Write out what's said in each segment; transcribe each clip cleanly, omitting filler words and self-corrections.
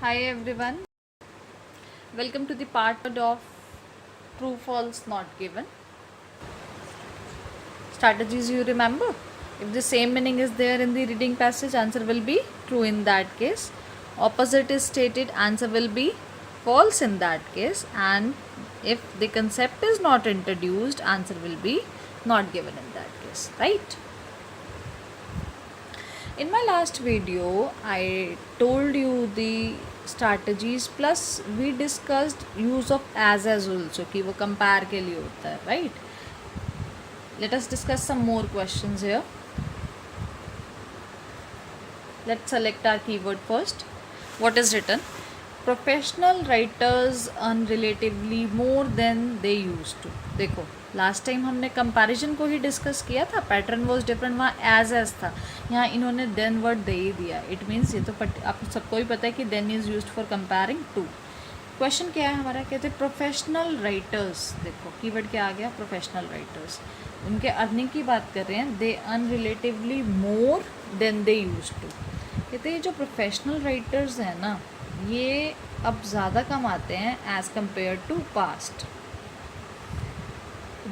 Hi everyone, welcome to the part of true false not given. Strategies you remember. If the same meaning is there in the reading passage, answer will be true in that case. Opposite is stated, answer will be false in that case. And if the concept is not introduced, answer will be not given in that case, right? In my last video, I told you the strategies plus we discussed use of as also कि वो compare के लिए होता है, right? Let us discuss some more questions here. Let's select our keyword first. What is written? Professional writers earn relatively more than they used to. देखो last time हमने comparison को ही discuss किया था. पैटर्न वॉज डिफरेंट, वहाँ as था. यहाँ इन्होंने then word दे ही दिया. इट मीन्स ये तो आप सबको ही पता है कि then is used for comparing to. Question क्या है हमारा? कहते हैं प्रोफेशनल राइटर्स. देखो कीवर्ड क्या आ गया? Professional writers. उनके अर्निंग की बात कर रहे हैं. They earn relatively more than they used to. कहते हैं ये जो प्रोफेशनल राइटर्स हैं ना, ये अब ज़्यादा कमाते हैं as compare to past.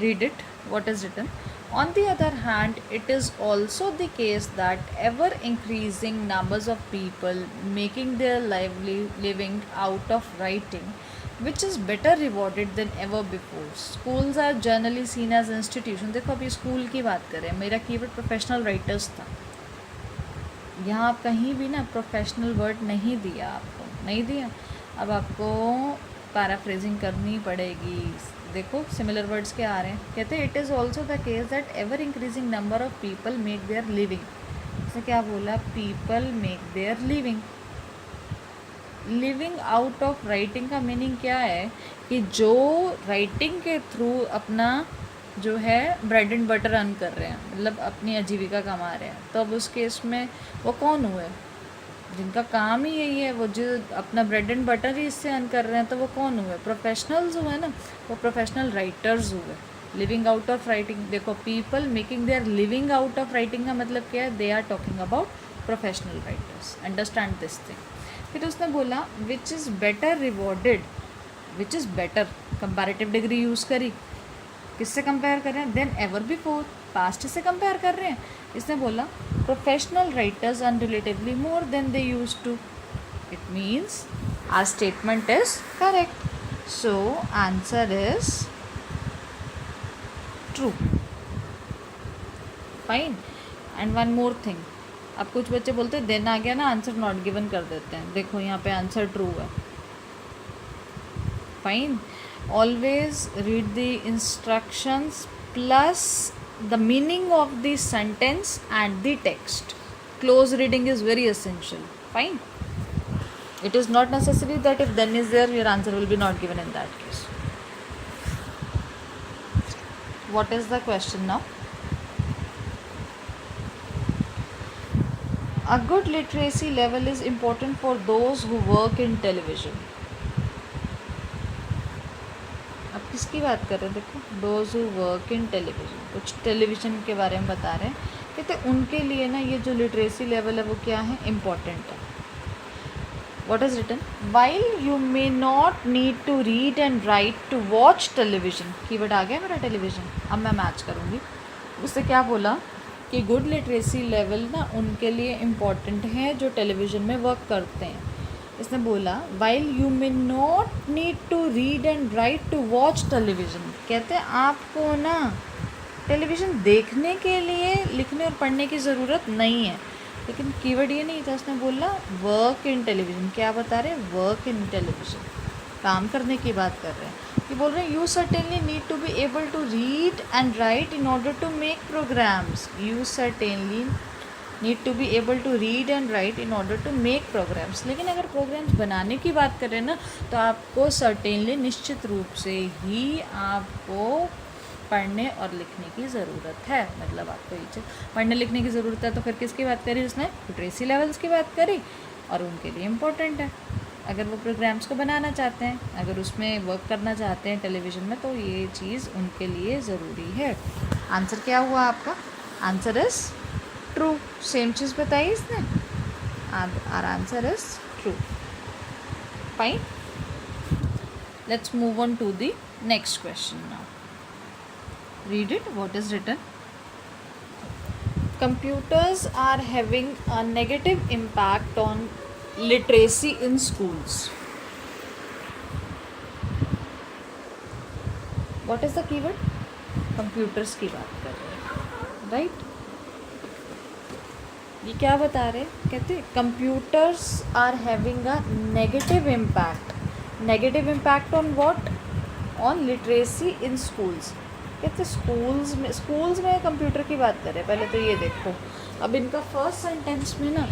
Read it, what is written. On the other hand, it is also the case that ever increasing numbers of people making their living out of writing, which is better rewarded than ever before. Schools are generally seen as institutions. देखो अभी school की बात करें, मेरा keyword professional writers था. यहाँ आप कहीं भी ना प्रोफेशनल वर्ड नहीं दिया, आपको नहीं दिया. अब आपको पैराफ्रेजिंग करनी पड़ेगी. देखो सिमिलर वर्ड्स क्या आ रहे हैं. कहते हैं it is also the case that ever increasing number of people make their living. इससे क्या बोला? People make their living. Living out of writing का मीनिंग क्या है? कि जो राइटिंग के थ्रू अपना जो है ब्रेड एंड बटर अर्न कर रहे हैं, मतलब अपनी आजीविका कमा रहे हैं. तो अब उस केस में वो कौन हुए? जिनका काम ही यही है, वो जो अपना ब्रेड एंड बटर ही इससे अर्न कर रहे हैं, तो वो कौन हुए? प्रोफेशनल्स हुए ना. वो प्रोफेशनल राइटर्स हुए. Living out of writing. देखो people making their living out of writing का मतलब क्या है? They are talking about professional writers. Understand this thing. फिर उसने बोला which is better rewarded. Which is better, comparative degree use करी. किससे कंपेयर कर रहे हैं? देन एवर बिफोर, पास्ट से कंपेयर कर रहे हैं. इसने बोला professional writers earn relatively more than they used to. It means our statement is correct. So answer is true. Fine. And one more thing. अब कुछ बच्चे बोलते हैं देन आ गया ना, आंसर नॉट गिवन कर देते हैं. देखो यहाँ पे आंसर ट्रू है. Fine. Always read the instructions plus the meaning of the sentence and the text. Close reading is very essential. Fine. It is not necessary that if then is there, your answer will be not given in that case. What is the question now? A good literacy level is important for those who work in television. अब किसकी बात कर रहे हैं? देखो those who work in television. कुछ television के बारे में बता रहे हैं. कहते उनके लिए ना ये जो लिटरेसी लेवल है वो क्या है? इम्पॉर्टेंट है. What is written? While you may not need to read and write to watch television. Keyword आ गया मेरा टेलीविज़न. अब मैं मैच करूँगी. उससे क्या बोला कि गुड लिटरेसी लेवल ना उनके लिए इम्पॉर्टेंट है जो टेलीविज़न में वर्क करते हैं. इसने बोला while you may not need to read and write to watch television. कहते हैं आपको ना टेलीविज़न देखने के लिए लिखने और पढ़ने की ज़रूरत नहीं है. लेकिन कीवर्ड ये नहीं था. उसने बोला वर्क इन टेलीविज़न. क्या बता रहे हैं? वर्क इन टेलीविज़न, काम करने की बात कर रहे हैं. ये बोल रहे हैं you certainly need to be able to read and write in order to make programs. You certainly need to be able to read and write in order to make programs. लेकिन अगर प्रोग्राम्स बनाने की बात करें ना, तो आपको certainly निश्चित रूप से ही आपको पढ़ने और लिखने की ज़रूरत है. मतलब आपको ये चीज़ पढ़ने लिखने की ज़रूरत है. तो फिर किसकी बात करी उसने? लिटरेसी लेवल्स की बात करी. और उनके लिए इम्पोर्टेंट है. अगर वो प्रोग्राम्स को बनाना चाहते हैं, अगर उसमें वर्क करना चाहते हैं टेलीविज़न में, तो ये चीज़ उनके लिए ज़रूरी है. आंसर क्या हुआ आपका? Answer is true. सेम चीज़ बताई इसने. Our answer is true. Fine. Let's move on to the next question now. Read it. What is written? Computers are having a negative impact on literacy in schools. What is the keyword? Computers की बात कर रहे हैं, right? ये क्या बता रहे हैं? कहते हैं computers are having a negative impact on what? On literacy in schools. कहते स्कूल्स में कंप्यूटर की बात कर रहे हैं. पहले तो ये देखो, अब इनका फर्स्ट सेंटेंस में ना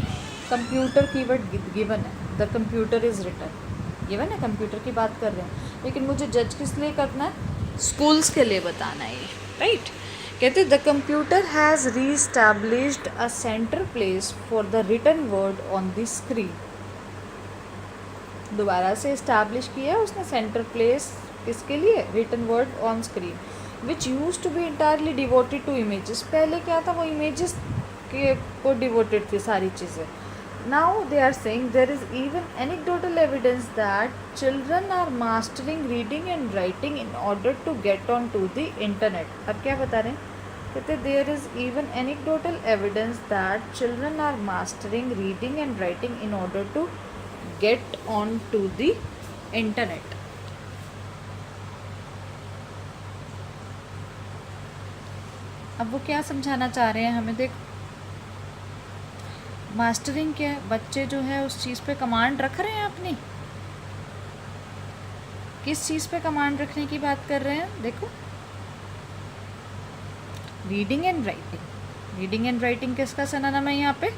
कंप्यूटर कीवर्ड गिवन है. The computer is written, given है, कंप्यूटर की बात कर रहे हैं. लेकिन मुझे जज किस लिए करना है? स्कूल्स के लिए बताना है ये, राइट. कहते the computer has reestablished a centre place for the written word on the screen. दोबारा से इस्टेब्लिश किया उसने सेंटर प्लेस किसके लिए? Written word on screen, which used to be entirely devoted to images. पहले क्या था? वो इमेजेस के को डिवोटेड थी सारी चीज़ें. Now they are saying there is even anecdotal evidence that children are mastering reading and writing in order to get on to the internet. अब क्या बता रहे हैं? कहते there is even anecdotal evidence that children are mastering reading and writing in order to get on to the internet. अब वो क्या समझाना चाह रहे हैं हमें? देख, मास्टरिंग क्या है? बच्चे जो है उस चीज़ पे कमांड रख रहे हैं अपनी. किस चीज़ पे कमांड रखने की बात कर रहे हैं? देखो, reading and writing. Reading and writing किसका सिनोनिम है यहाँ पे?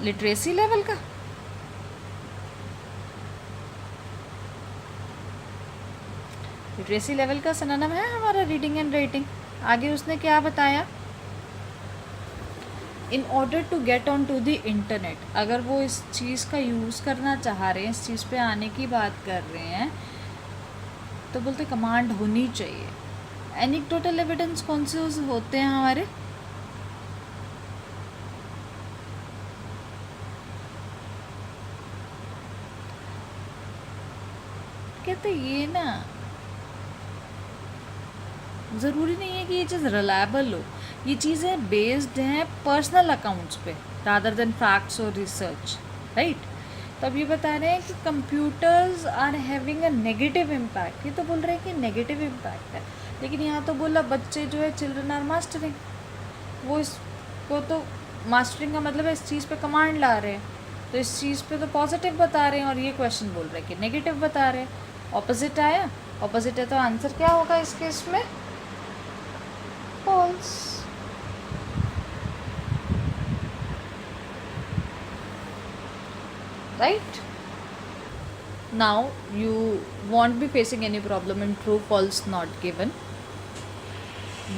लिटरेसी लेवल का. लिटरेसी लेवल का सिनोनिम है हमारा रीडिंग एंड राइटिंग. आगे उसने क्या बताया? In order to get on to the internet. अगर वो इस चीज़ का यूज़ करना चाह रहे हैं, इस चीज़ पे आने की बात कर रहे हैं, तो बोलते कमांड होनी चाहिए. एनेक्डोटल एविडेंस कौन से होते हैं हमारे? कहते ये ना ज़रूरी नहीं है कि ये चीज़ रिलायबल हो. ये चीज़ें बेस्ड हैं पर्सनल अकाउंट्स पे रादर देन फैक्ट्स और रिसर्च, राइट. तो अब ये बता रहे हैं कि computers are having a negative impact. ये तो बोल रहे हैं कि नेगेटिव इम्पैक्ट है, लेकिन यहाँ तो बोला बच्चे जो है चिल्ड्रन आर मास्टरिंग. वो इसको तो मास्टरिंग का मतलब है इस चीज़ पे कमांड ला रहे हैं, तो इस चीज़ पे तो पॉजिटिव बता रहे हैं, और ये क्वेश्चन बोल रहे हैं कि नेगेटिव बता रहे हैं. ऑपोजिट आया, ऑपोजिट है, तो आंसर क्या होगा इस केस में? false. Right? Now you won't be facing any problem in true, false, not given.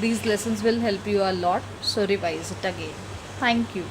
These lessons will help you a lot, so revise it again. Thank you.